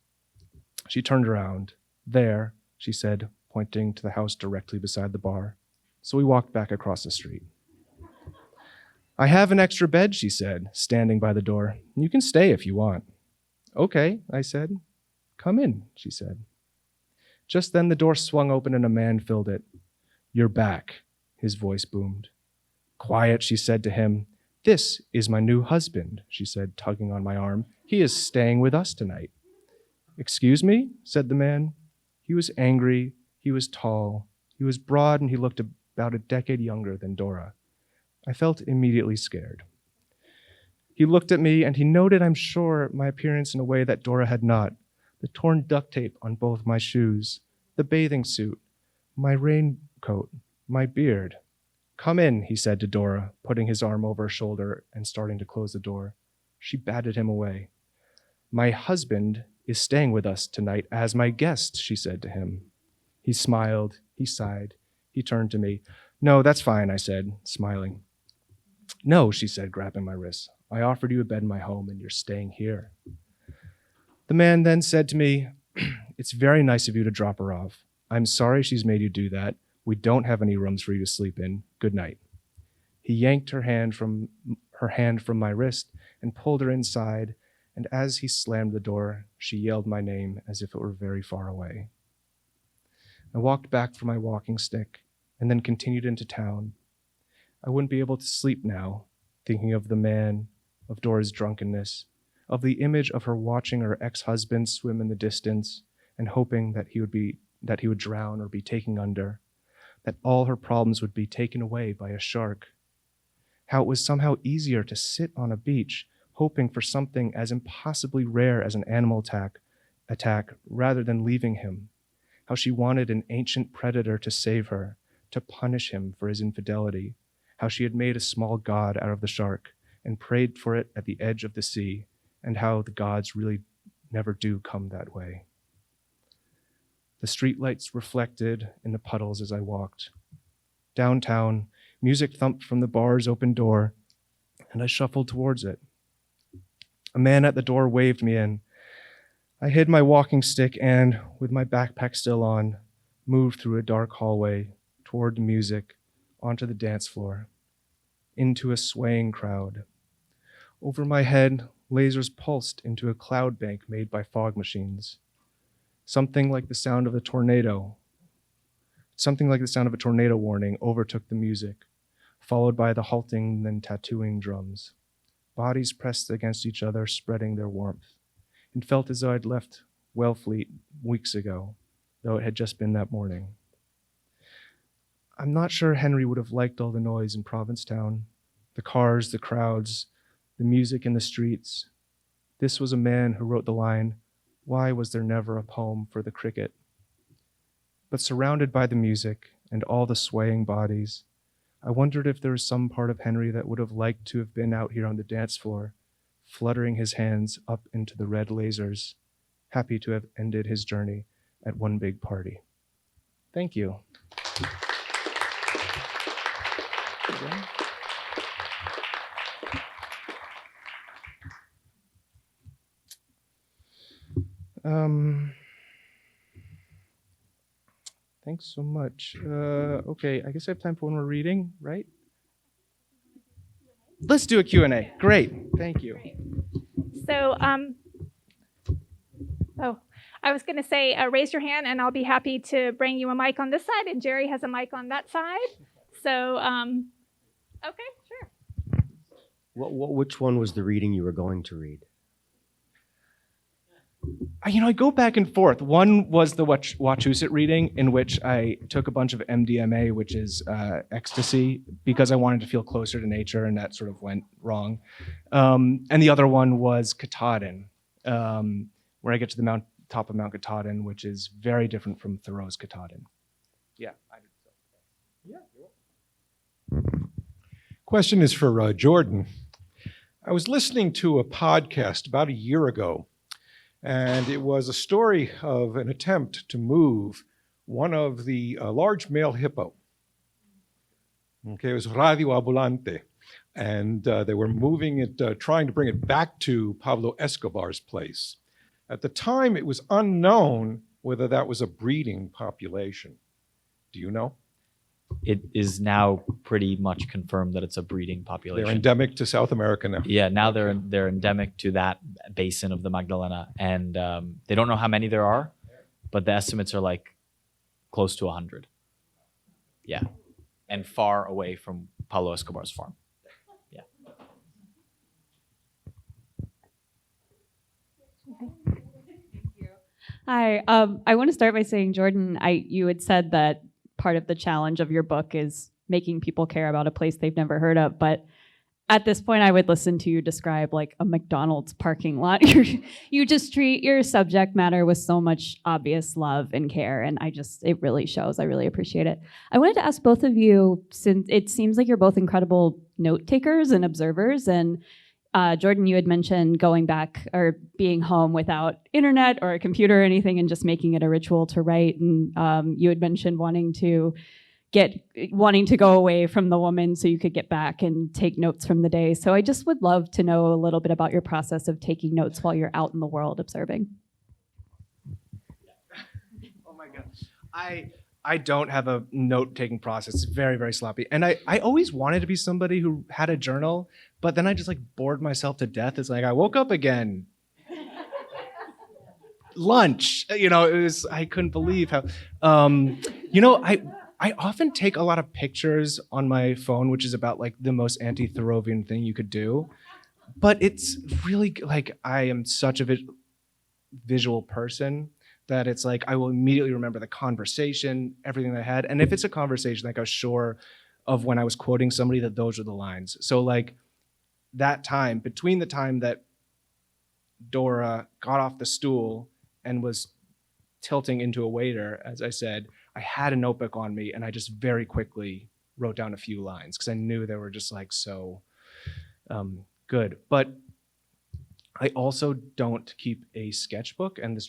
She turned around. "There," she said, pointing to the house directly beside the bar. So we walked back across the street. "I have an extra bed," she said, standing by the door. "You can stay if you want." "Okay," I said. "Come in," she said. Just then the door swung open and a man filled it. "You're back," his voice boomed. "Quiet," she said to him. "This is my new husband," she said, tugging on my arm. "He is staying with us tonight." "Excuse me?" said the man. He was angry, he was tall, he was broad, and he looked about a decade younger than Dora. I felt immediately scared. He looked at me and he noted, I'm sure, my appearance in a way that Dora had not. The torn duct tape on both my shoes, the bathing suit, my raincoat, my beard. "Come in," he said to Dora, putting his arm over her shoulder and starting to close the door. She batted him away. "My husband is staying with us tonight as my guest," she said to him. He smiled, he sighed, he turned to me. "No, that's fine," I said, smiling. "No," she said, grabbing my wrist. "I offered you a bed in my home and you're staying here." The man then said to me, "It's very nice of you to drop her off. I'm sorry she's made you do that. We don't have any rooms for you to sleep in. Good night." He yanked her hand from my wrist and pulled her inside, and as he slammed the door, she yelled my name as if it were very far away. I walked back for my walking stick and then continued into town. I wouldn't be able to sleep now, thinking of the man, of Dora's drunkenness, of the image of her watching her ex-husband swim in the distance and hoping that he would drown or be taken under, that all her problems would be taken away by a shark. How it was somehow easier to sit on a beach, hoping for something as impossibly rare as an animal attack rather than leaving him. How she wanted an ancient predator to save her, to punish him for his infidelity. How she had made a small god out of the shark and prayed for it at the edge of the sea, and how the gods really never do come that way. The streetlights reflected in the puddles as I walked. Downtown, music thumped from the bar's open door, and I shuffled towards it. A man at the door waved me in. I hid my walking stick and, with my backpack still on, moved through a dark hallway toward the music, onto the dance floor, into a swaying crowd. Over my head, lasers pulsed into a cloud bank made by fog machines. Something like the sound of a tornado warning overtook the music, followed by the halting then tattooing drums. Bodies pressed against each other, spreading their warmth, and felt as though I'd left Wellfleet weeks ago, though it had just been that morning. I'm not sure Henry would have liked all the noise in Provincetown, the cars, the crowds, the music in the streets. This was a man who wrote the line, "Why was there never a poem for the cricket?" But surrounded by the music and all the swaying bodies, I wondered if there was some part of Henry that would have liked to have been out here on the dance floor, fluttering his hands up into the red lasers, happy to have ended his journey at one big party. Thank you. Thanks so much. Okay, I guess I have time for one more reading, right? Let's do a Q&A. Great, thank you. So, I was going to say, raise your hand, and I'll be happy to bring you a mic on this side, and Jerry has a mic on that side. So, okay, sure. Which one was the reading you were going to read? I go back and forth. One was the Wachusett reading, in which I took a bunch of MDMA, which is ecstasy, because I wanted to feel closer to nature, and that sort of went wrong. And the other one was Katahdin, where I get to the top of Mount Katahdin, which is very different from Thoreau's Katahdin. Yeah, I did so. Yeah, you're welcome. Question is for Jordan. I was listening to a podcast about a year ago, and it was a story of an attempt to move one of the large male hippo. Okay, it was Radio Ambulante, and they were moving it, trying to bring it back to Pablo Escobar's place. At the time, it was unknown whether that was a breeding population. Do you know? It is now pretty much confirmed that it's a breeding population. They're endemic to South America now. Yeah, now they're endemic to that basin of the Magdalena, and they don't know how many there are, but the estimates are like close to 100. Yeah, and far away from Pablo Escobar's farm. Yeah. Hi, I want to start by saying, Jordan, you had said that part of the challenge of your book is making people care about a place they've never heard of, but at this point I would listen to you describe like a McDonald's parking lot. You just treat your subject matter with so much obvious love and care, and it really shows. I really appreciate it. I wanted to ask both of you, since it seems like you're both incredible note takers and observers, and Jordan, you had mentioned going back or being home without internet or a computer or anything and just making it a ritual to write. And you had mentioned wanting to go away from the woman so you could get back and take notes from the day. So I just would love to know a little bit about your process of taking notes while you're out in the world observing. Oh my God. I don't have a note-taking process. It's very, very sloppy. And I always wanted to be somebody who had a journal, but then I just like bored myself to death. It's like, I woke up again. Lunch, I couldn't believe how, I often take a lot of pictures on my phone, which is about like the most anti-Thoreauvian thing you could do. But it's really like, I am such a visual person that it's like I will immediately remember the conversation, everything I had. And if it's a conversation, like I was sure of when I was quoting somebody that those were the lines. So like that time, between the time that Dora got off the stool and was tilting into a waiter, as I said, I had a notebook on me and I just very quickly wrote down a few lines because I knew they were just like so good. But I also don't keep a sketchbook, and this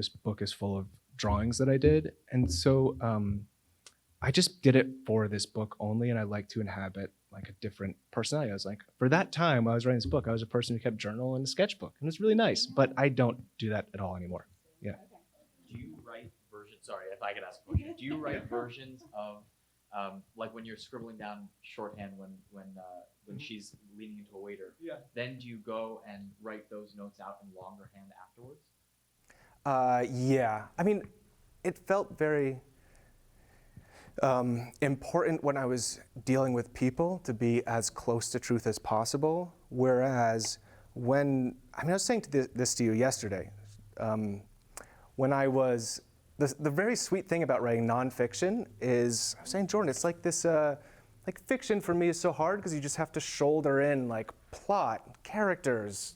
book is full of drawings that I did. And so I just did it for this book only, and I like to inhabit like a different personality. I was like, for that time I was writing this book, I was a person who kept journal and a sketchbook, and it's really nice, but I don't do that at all anymore. Yeah. Do you write versions, sorry, if I could ask a question, do you write versions of, like when you're scribbling down shorthand when she's leaning into a waiter, then do you go and write those notes out in longerhand afterwards? Yeah. I mean, it felt very important when I was dealing with people to be as close to truth as possible. Whereas I was saying this to you yesterday, when I was, the very sweet thing about writing nonfiction is, I was saying, Jordan, it's like this Like fiction for me is so hard because you just have to shoulder in like plot, characters,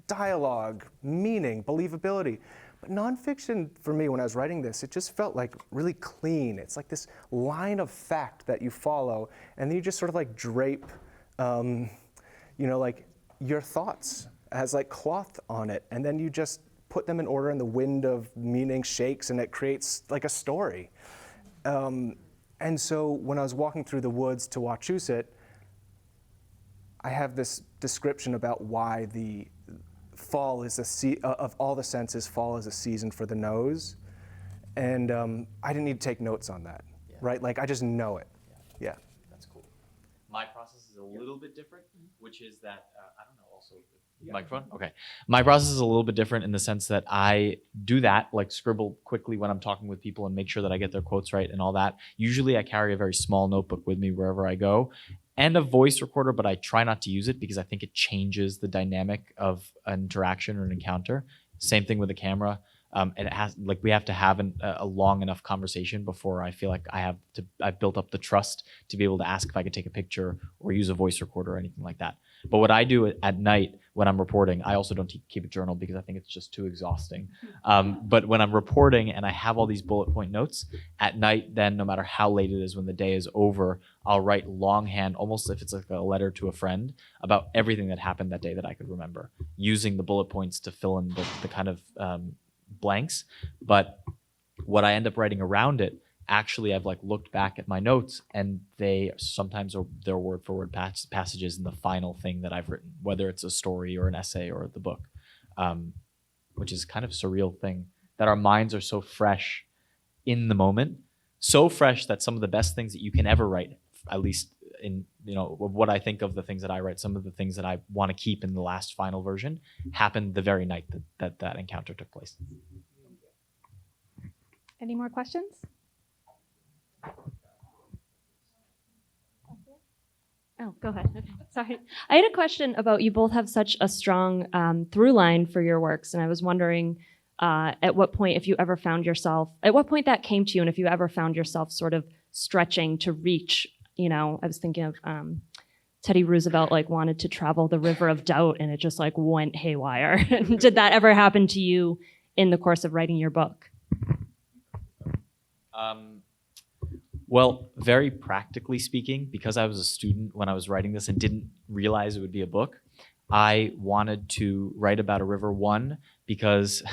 dialogue, meaning, believability. But nonfiction for me, when I was writing this, it just felt like really clean. It's like this line of fact that you follow, and then you just sort of like drape, like your thoughts as like cloth on it, and then you just put them in order, and the wind of meaning shakes, and it creates like a story. And so when I was walking through the woods to Wachusett, I have this description about why the fall is of all the senses, fall is a season for the nose. And I didn't need to take notes on that, right? Like I just know it. Yeah. That's cool. My process is a little bit different, which is that, I don't know, also, microphone? Okay. My process is a little bit different in the sense that I do that, like scribble quickly when I'm talking with people and make sure that I get their quotes right and all that. Usually I carry a very small notebook with me wherever I go and a voice recorder, but I try not to use it because I think it changes the dynamic of an interaction or an encounter. Same thing with the camera. We have to have a long enough conversation before I feel like I've built up the trust to be able to ask if I could take a picture or use a voice recorder or anything like that. But what I do at night when I'm reporting, I also don't keep a journal because I think it's just too exhausting. But when I'm reporting and I have all these bullet point notes at night, then no matter how late it is when the day is over, I'll write longhand, almost if it's like a letter to a friend, about everything that happened that day that I could remember, using the bullet points to fill in the kind of blanks. But what I end up writing around it, actually I've like looked back at my notes, and they're word for word passages in the final thing that I've written, whether it's a story or an essay or the book, which is kind of a surreal thing that our minds are so fresh in the moment, so fresh that some of the best things that you can ever write, at least in what I think of the things that I write, some of the things that I want to keep in the last final version happened the very night that encounter took place. Any more questions? Oh, go ahead. Okay. Sorry. I had a question about, you both have such a strong through line for your works, and I was wondering at what point that came to you, and if you ever found yourself sort of stretching to reach, I was thinking of Teddy Roosevelt wanted to travel the river of doubt, and it just went haywire. Did that ever happen to you in the course of writing your book? Well, very practically speaking, because I was a student when I was writing this and didn't realize it would be a book, I wanted to write about a river, one, because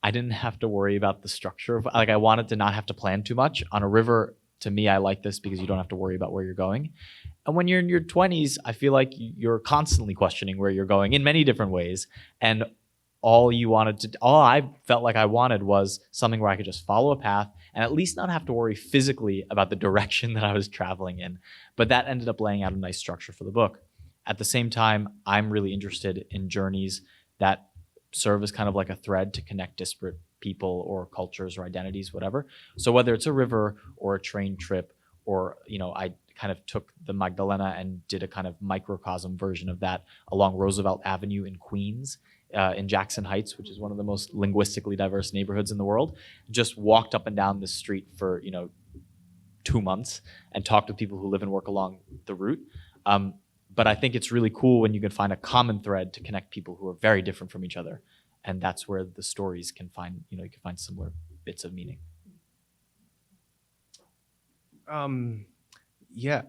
I didn't have to worry about the structure of, I wanted to not have to plan too much. On a river, to me, I like this because you don't have to worry about where you're going. And when you're in your 20s, I feel like you're constantly questioning where you're going in many different ways. And all I felt like I wanted was something where I could just follow a path and at least not have to worry physically about the direction that I was traveling in. But that ended up laying out a nice structure for the book. At the same time, I'm really interested in journeys that serve as kind of like a thread to connect disparate people or cultures or identities, whatever. So whether it's a river or a train trip, or, I kind of took the Magdalena and did a kind of microcosm version of that along Roosevelt Avenue in Queens, in Jackson Heights, which is one of the most linguistically diverse neighborhoods in the world. Just walked up and down the street for 2 months and talked with people who live and work along the route. But I think it's really cool when you can find a common thread to connect people who are very different from each other, and that's where the stories can find you can find similar bits of meaning. Yeah.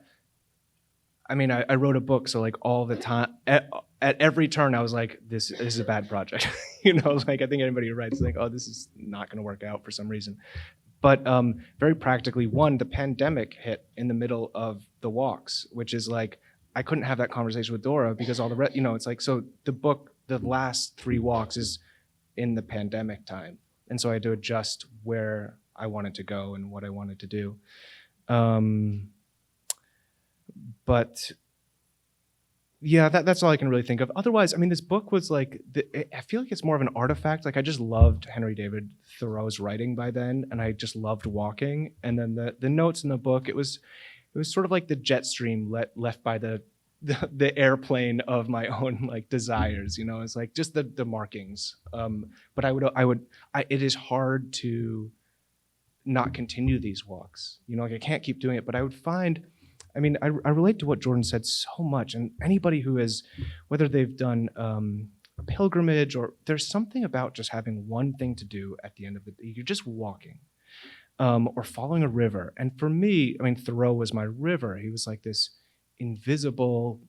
I mean, I wrote a book, so all the time, at every turn, I was like, this is a bad project. I think anybody who writes oh, this is not going to work out for some reason. But very practically, one, the pandemic hit in the middle of the walks, which is I couldn't have that conversation with Dora because all the it's so the book, the last 3 walks is in the pandemic time. And so I had to adjust where I wanted to go and what I wanted to do. But yeah, that's all I can really think of. Otherwise, I mean, this book was I feel like it's more of an artifact. I just loved Henry David Thoreau's writing by then, and I just loved walking. And then the notes in the book, it was sort of like the jet stream left by the airplane of my own desires. It's just the markings. But it is hard to not continue these walks. I can't keep doing it, but I would find I mean, I relate to what Jordan said so much, and anybody who has, whether they've done a pilgrimage or there's something about just having one thing to do at the end of the day. You're just walking or following a river. And for me, I mean, Thoreau was my river. He was like this invisible,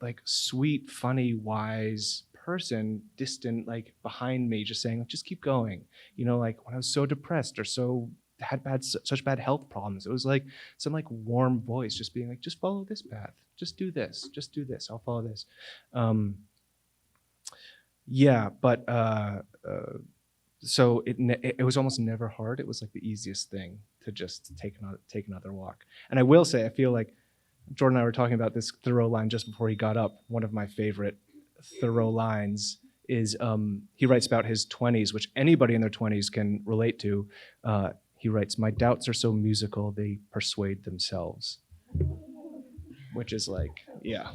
like sweet, funny, wise person, distant, like behind me, just saying, like, just keep going. You know, like when I was so depressed or had such bad health problems, it was like some like warm voice just being like, just follow this path, just do this, I'll follow this. So it was almost never hard. It was like the easiest thing to just take another walk. And I will say, I feel like Jordan and I were talking about this Thoreau line just before he got up. One of my favorite Thoreau lines is he writes about his 20s, which anybody in their 20s can relate to. He writes, "My doubts are so musical, they persuade themselves." Which is like, yeah.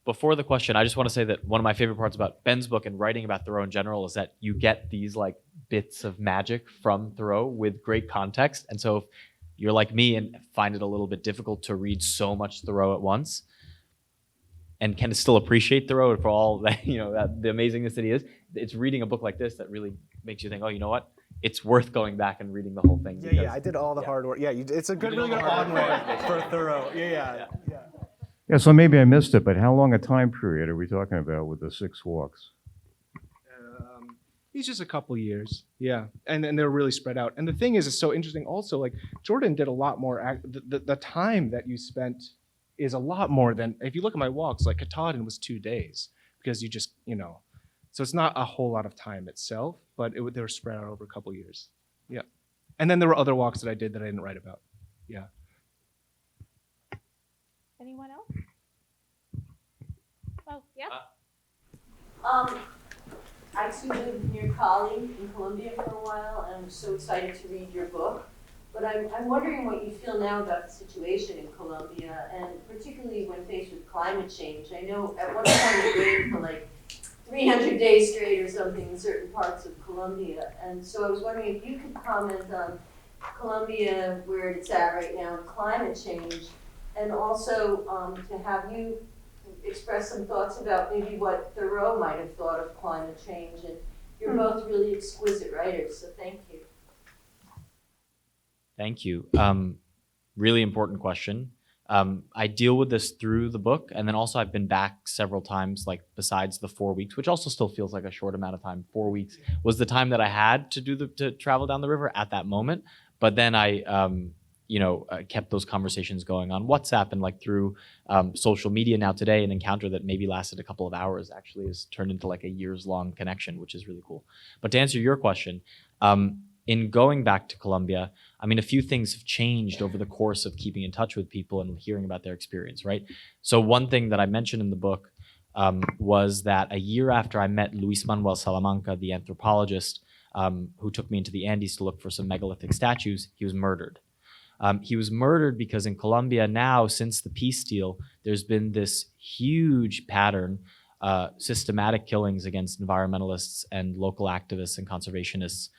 Before the question, I just want to say that one of my favorite parts about Ben's book and writing about Thoreau in general is that you get these like bits of magic from Thoreau with great context. And so if you're like me and find it a little bit difficult to read so much Thoreau at once and can still appreciate Thoreau for all that, you know, that the amazingness that he is, it's reading a book like this that really makes you think, oh, you know what? It's worth going back and reading the whole thing. Yeah, I did all the hard work. Yeah, it's a good, really good on-ramp for Thoreau. Yeah. Yeah, so maybe I missed it, but how long a time period are we talking about with the 6 walks? He's just a couple years, yeah, and they're really spread out. And the thing is, it's so interesting. Also, like Jordan did a lot more. The time that you spent is a lot more than if you look at my walks. Like Katahdin was 2 days because you just so it's not a whole lot of time itself, but they were spread out over a couple years, yeah. And then there were other walks that I did that I didn't write about, yeah. Anyone else? Oh, yeah. I too lived near Cali in Colombia for a while, and I'm so excited to read your book. But I'm wondering what you feel now about the situation in Colombia, and particularly when faced with climate change. I know at one point it rained for like 300 days straight or something in certain parts of Colombia. And so I was wondering if you could comment on Colombia, where it's at right now, and climate change, and also to have you express some thoughts about maybe what Thoreau might have thought of climate change. And you're both really exquisite writers, so thank you. Thank you. Really important question. I deal with this through the book, and then also I've been back several times, like besides the 4 weeks, which also still feels like a short amount of time. 4 weeks was the time that I had to travel down the river at that moment. But then I kept those conversations going on WhatsApp and like through social media now today. An encounter that maybe lasted a couple of hours actually has turned into like a years-long connection, which is really cool. But to answer your question, in going back to Colombia, I mean, a few things have changed over the course of keeping in touch with people and hearing about their experience, right? So one thing that I mentioned in the book was that a year after I met Luis Manuel Salamanca, the anthropologist who took me into the Andes to look for some megalithic statues, he was murdered. He was murdered because in Colombia now, since the peace deal, there's been this huge pattern, systematic killings against environmentalists and local activists and conservationists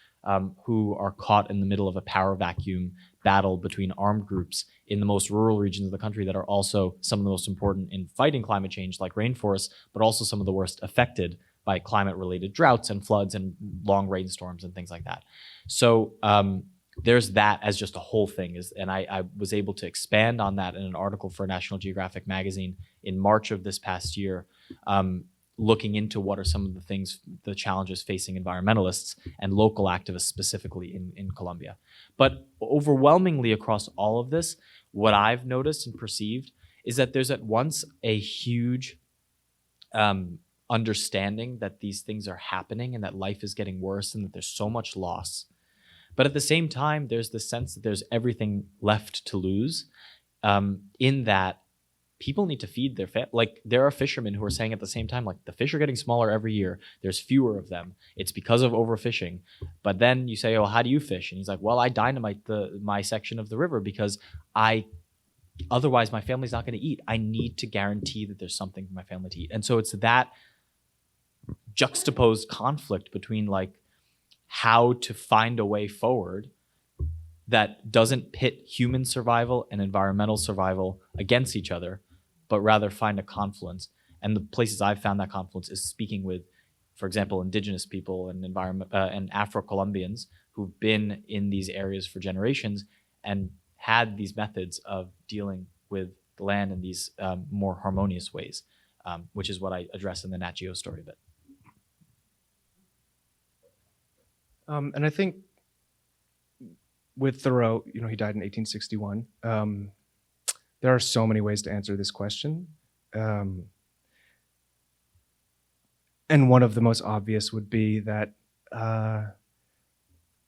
who are caught in the middle of a power vacuum battle between armed groups in the most rural regions of the country that are also some of the most important in fighting climate change, like rainforests, but also some of the worst affected by climate-related droughts and floods and long rainstorms and things like that. So there's that as just a whole thing. And I was able to expand on that in an article for National Geographic magazine in March of this past year, looking into what are some of the things, the challenges facing environmentalists and local activists specifically in Colombia. But overwhelmingly across all of this, what I've noticed and perceived is that there's at once a huge understanding that these things are happening and that life is getting worse and that there's so much loss. But at the same time, there's the sense that there's everything left to lose, in that people need to feed their like there are fishermen who are saying at the same time, like the fish are getting smaller every year. There's fewer of them. It's because of overfishing. But then you say, oh, how do you fish? And he's like, well, I dynamite my section of the river because otherwise my family's not going to eat. I need to guarantee that there's something for my family to eat. And so it's that juxtaposed conflict between like how to find a way forward that doesn't pit human survival and environmental survival against each other, but rather find a confluence. And the places I've found that confluence is speaking with, for example, indigenous people and and Afro-Colombians who've been in these areas for generations and had these methods of dealing with the land in these more harmonious ways, which is what I address in the Nat Geo story bit. And I think with Thoreau, he died in 1861. There are so many ways to answer this question. And one of the most obvious would be that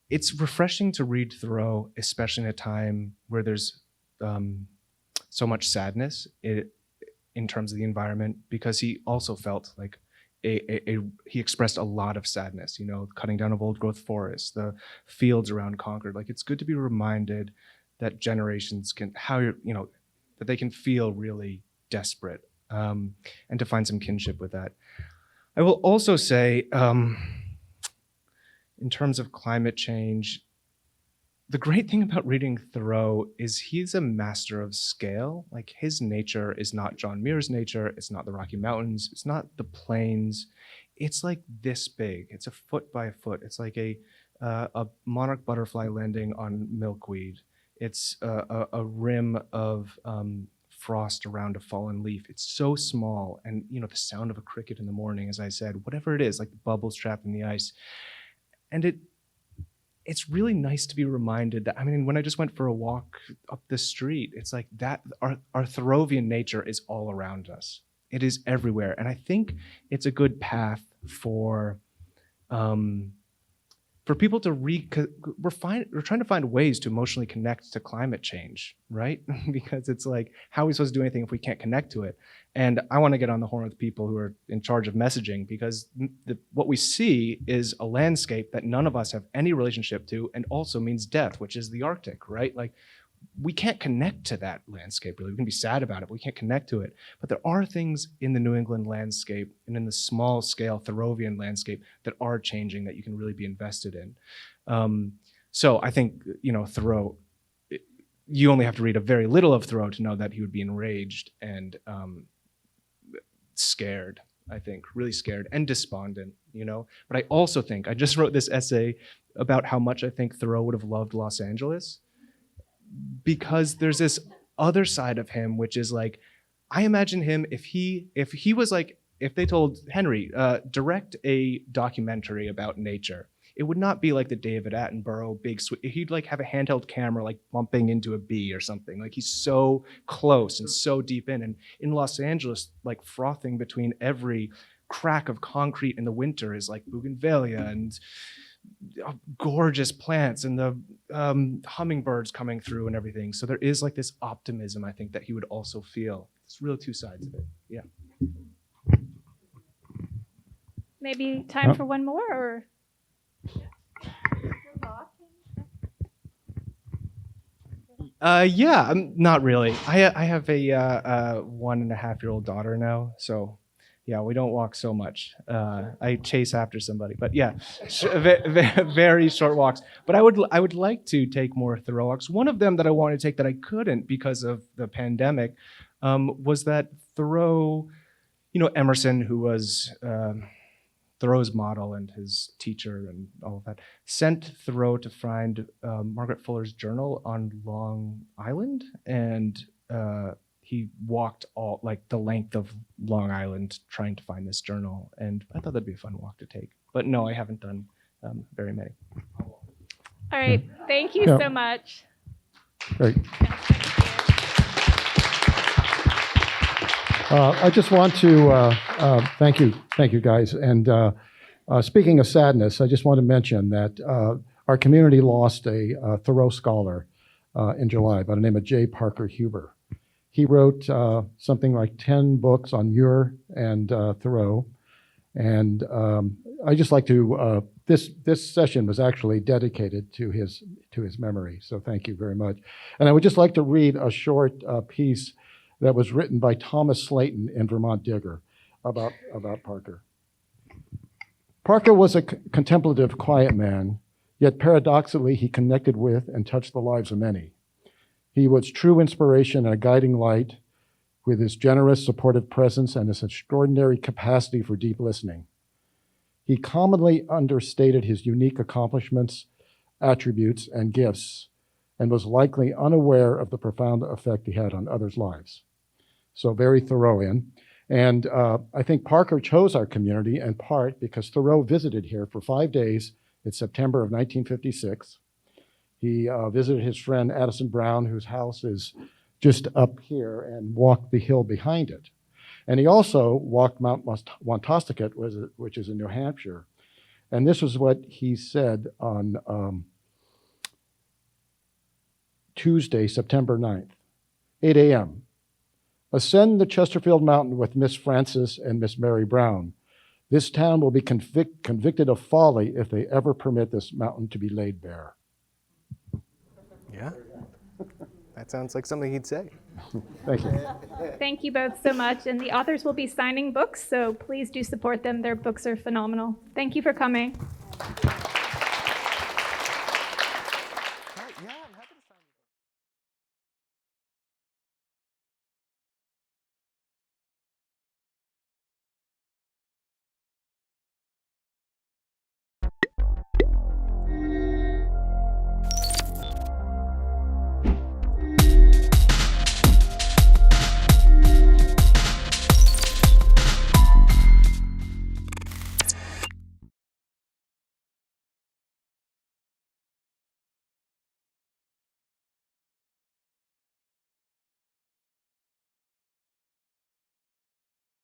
it's refreshing to read Thoreau, especially in a time where there's so much sadness in terms of the environment, because he also felt like he expressed a lot of sadness, cutting down of old growth forests, the fields around Concord. Like, it's good to be reminded that generations that they can feel really desperate, and to find some kinship with that. I will also say, in terms of climate change, the great thing about reading Thoreau is he's a master of scale. Like, his nature is not John Muir's nature. It's not the Rocky Mountains. It's not the plains. It's like this big. It's a foot by a foot. It's like a monarch butterfly landing on milkweed. It's a rim of frost around a fallen leaf. It's so small. And, the sound of a cricket in the morning, as I said, whatever it is, like the bubbles trapped in the ice. And it's really nice to be reminded that, when I just went for a walk up the street, it's like that our Thoreauvian nature is all around us. It is everywhere. And I think it's a good path for people to we're trying to find ways to emotionally connect to climate change, right? Because it's like, how are we supposed to do anything if we can't connect to it? And I want to get on the horn with people who are in charge of messaging, because what we see is a landscape that none of us have any relationship to, and also means death, which is the Arctic, right? Like, we can't connect to that landscape, really. We can be sad about it, but we can't connect to it. But there are things in the New England landscape and in the small scale Thoreauvian landscape that are changing that you can really be invested in. So I think, Thoreau, you only have to read a very little of Thoreau to know that he would be enraged and scared, I think, really scared and despondent, But I also think, I just wrote this essay about how much I think Thoreau would have loved Los Angeles, because there's this other side of him, which is like, I imagine him if they told Henry, direct a documentary about nature, it would not be like the David Attenborough he'd like have a handheld camera like bumping into a bee or something. Like, he's so close and so deep in. And in Los Angeles, like, frothing between every crack of concrete in the winter is like bougainvillea and gorgeous plants and the hummingbirds coming through and everything. So there is like this optimism, I think, that he would also feel. It's really two sides of it. Yeah. Maybe time for one more, or? Yeah, not really. I have a 1.5-year-old daughter now, so yeah, we don't walk so much. I chase after somebody, but yeah, very short walks. But I would like to take more Thoreau walks. One of them that I wanted to take that I couldn't because of the pandemic was that Thoreau, Emerson, who was Thoreau's model and his teacher and all of that, sent Thoreau to find Margaret Fuller's journal on Long Island, and he walked all the length of Long Island trying to find this journal, and I thought that'd be a fun walk to take. But no, I haven't done very many. All right, thank you so much. Great. I just want to thank you guys. And speaking of sadness, I just want to mention that our community lost a Thoreau scholar in July by the name of J. Parker Huber. He wrote something like 10 books on Muir and Thoreau. And I just like to, this session was actually dedicated to his memory. So thank you very much. And I would just like to read a short piece that was written by Thomas Slayton in Vermont Digger about Parker. Parker was a contemplative, quiet man, yet paradoxically, he connected with and touched the lives of many. He was true inspiration and a guiding light with his generous, supportive presence and his extraordinary capacity for deep listening. He commonly understated his unique accomplishments, attributes, and gifts, and was likely unaware of the profound effect he had on others' lives. So very Thoreauian. And I think Parker chose our community in part because Thoreau visited here for 5 days in September of 1956. He visited his friend Addison Brown, whose house is just up here, and walked the hill behind it. And he also walked Mount Wantosticot, which is in New Hampshire. And this was what he said on Tuesday, September 9th, 8 a.m. Ascend the Chesterfield Mountain with Miss Frances and Miss Mary Brown. This town will be convicted of folly if they ever permit this mountain to be laid bare. Yeah, that sounds like something he'd say. Thank you. Thank you both so much. And the authors will be signing books, so please do support them. Their books are phenomenal. Thank you for coming.